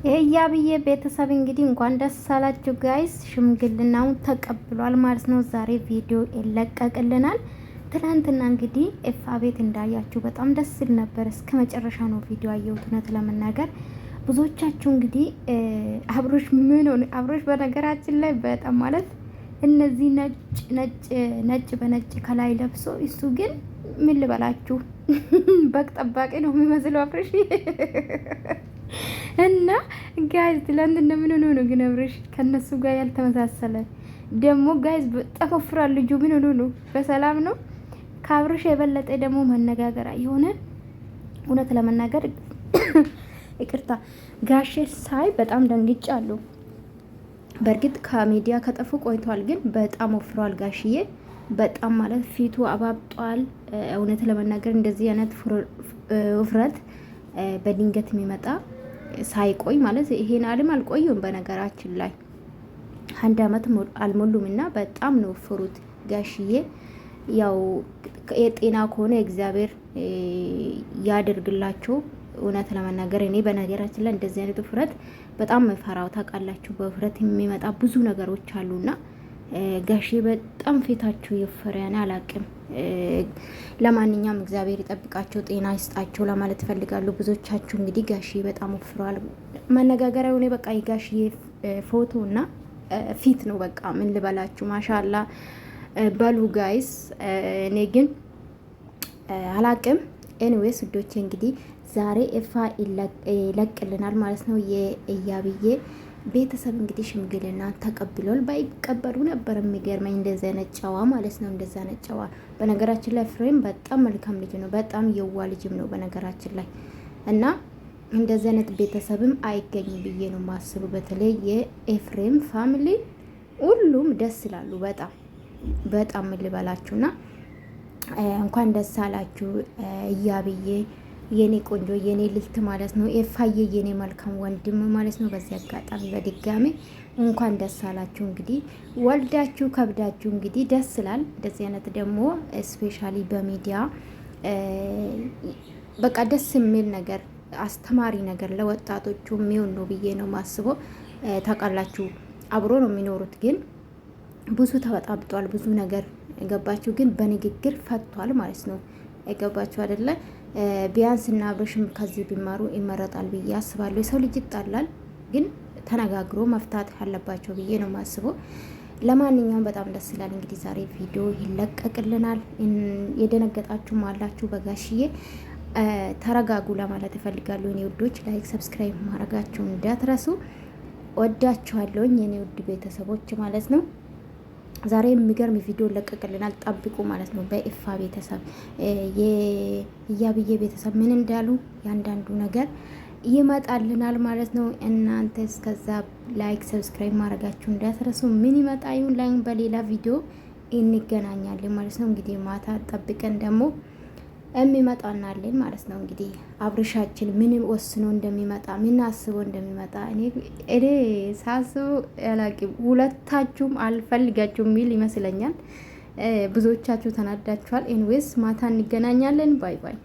የያብዬ ቤተሰብ እንግዲህ እንኳን ደስ አላችሁ ጋይስ፣ ሽምግልናውን ተቀብሏል ማለት ነው። ዛሬ ቪዲዮ ይለቀቅልናል። ትናንትና እንግዲህ ኤፋ ቤት እንዳያችሁ በጣም ደስ ይል ነበር። እስከ መጨረሻ ነው ቪዲዮ አየሁት። እውነት ለመናገር ብዙዎቻችሁ እንግዲህ አብሮሽ ምን ሆነ? አብሮሽ በነገራችን ላይ በጣም ማለት እነዚህ ነጭ በነጭ ከላይ ለብሶ እሱ ግን ምን ልበላችሁ በግ ጠባቂ ነው የሚመስለው አብሮሽ እና ጋይዝ ትላንት እንደምን ሆኖ ነው ግን አብረሽ ከነሱ ጋር ያልተመሳሰለ ደግሞ ጋይዝ በጣም ወፍራል ልጁ። ምን ሆኖ ነው? በሰላም ነው? ከአብረሽ የበለጠ ደግሞ መነጋገር የሆነ እውነት ለመናገር ይቅርታ ጋሼ ሳይ በጣም ደንግጫለሁ። በእርግጥ ከሚዲያ ከጠፉ ቆይቷል፣ ግን በጣም ወፍሯል ጋሽዬ። በጣም ማለት ፊቱ አባብጧል። እውነት ለመናገር እንደዚህ አይነት ውፍረት በድንገት የሚመጣ ሳይቆይ ማለት ይሄን አለም አልቆዩም። በነገራችን ላይ 1 አመት አልሞሉም እና በጣም ነው ፍሩት ጋሽዬ። ያው የጤና ከሆነ እግዚአብሔር ያደርግላቸው። እውነት ለመናገር እኔ በነገራችን ላይ እንደዚህ አይነት ውፍረት በጣም መፈራው ታውቃላችሁ። በውፍረት የሚመጣ ብዙ ነገሮች አሉና ጋሼ በጣም ፊታቸው የፈሪያና አላቅም። ለማንኛውም እግዚአብሔር ይጠብቃቸው፣ ጤና ይስጣቸው ለማለት ፈልጋለሁ። ብዙዎቻችሁ እንግዲህ ጋሼ በጣም ወፍረዋል። መነጋገሪያ ሆነ በቃ የጋሼ ፎቶ እና ፊት ነው። በቃ ምን ልበላችሁ ማሻላ በሉ ጋይስ። እኔ ግን አላቅም። ኤኒዌይስ ውዶቼ እንግዲህ ዛሬ ኤፋ ይለቅልናል ማለት ነው። የያብዬ ቤተሰብ እንግዲህ ሽምግልና ተቀብሏል። ባይቀበሉ ነበር የሚገርመኝ። እንደዛ ነጫዋ ማለት ነው። እንደዛ ነጫዋ። በነገራችን ላይ ፍሬም በጣም መልካም ልጅ ነው። በጣም የዋ ልጅም ነው በነገራችን ላይ እና እንደዚህ አይነት ቤተሰብም አይገኝም ብዬ ነው ማስቡ። በተለይ የኤፍሬም ፋሚሊ ሁሉም ደስ ይላሉ። በጣም ልበላችሁና እንኳን ደስ አላችሁ እያብዬ የኔ ቆንጆ የኔ ልልት ማለት ነው። ኤፋዬ የኔ መልካም ወንድም ማለት ነው። በዚህ አጋጣሚ በድጋሚ እንኳን ደስ አላችሁ። እንግዲህ ወልዳችሁ ከብዳችሁ እንግዲህ ደስ ይላል። እንደዚህ አይነት ደግሞ ስፔሻሊ በሚዲያ በቃ ደስ የሚል ነገር አስተማሪ ነገር ለወጣቶቹ የሚሆን ነው ብዬ ነው ማስበው። ታውቃላችሁ አብሮ ነው የሚኖሩት፣ ግን ብዙ ተበጣብጧል። ብዙ ነገር ገባችሁ፣ ግን በንግግር ፈቷል ማለት ነው። የገባችሁ አይደለ? ቢያንስ እና አብረሽም ከዚህ ቢማሩ ይመረጣል ብዬ አስባለሁ። የሰው ልጅ ይጣላል፣ ግን ተነጋግሮ መፍታት አለባቸው ብዬ ነው ማስበው። ለማንኛውም በጣም ደስ ይላል። እንግዲህ ዛሬ ቪዲዮ ይለቀቅልናል። የደነገጣችሁም አላችሁ በጋሽዬ ተረጋጉ ለማለት እፈልጋለሁ። እኔ ውዶች ላይክ ሰብስክራይብ ማድረጋችሁን እንዳትረሱ። ወዳችኋለሁኝ የኔ ውድ ቤተሰቦች ማለት ነው። ዛሬ የሚገርም ቪዲዮ ለቀቅልናል፣ ጠብቁ ማለት ነው። በኤፋ ቤተሰብ የያብዬ ቤተሰብ ምን እንዳሉ ያንዳንዱ ነገር ይመጣልናል ማለት ነው። እናንተ እስከዛ ላይክ ሰብስክራይብ ማድረጋችሁ እንዳትረሱ። ምን ይመጣ ይሁን ላይ በሌላ ቪዲዮ እንገናኛለን ማለት ነው። እንግዲህ ማታ ጠብቀን ደግሞ የሚመጣናለን ማለት ነው። እንግዲህ አብርሻችን ምን ወስኖ እንደሚመጣ ምን አስቦ እንደሚመጣ እኔ ሳስቡ አላቂም። ሁለታችሁም አልፈልጋችሁም የሚል ይመስለኛል። ብዙዎቻችሁ ተናዳችኋል። ኤንዌስ ማታ እንገናኛለን። ባይ ባይ።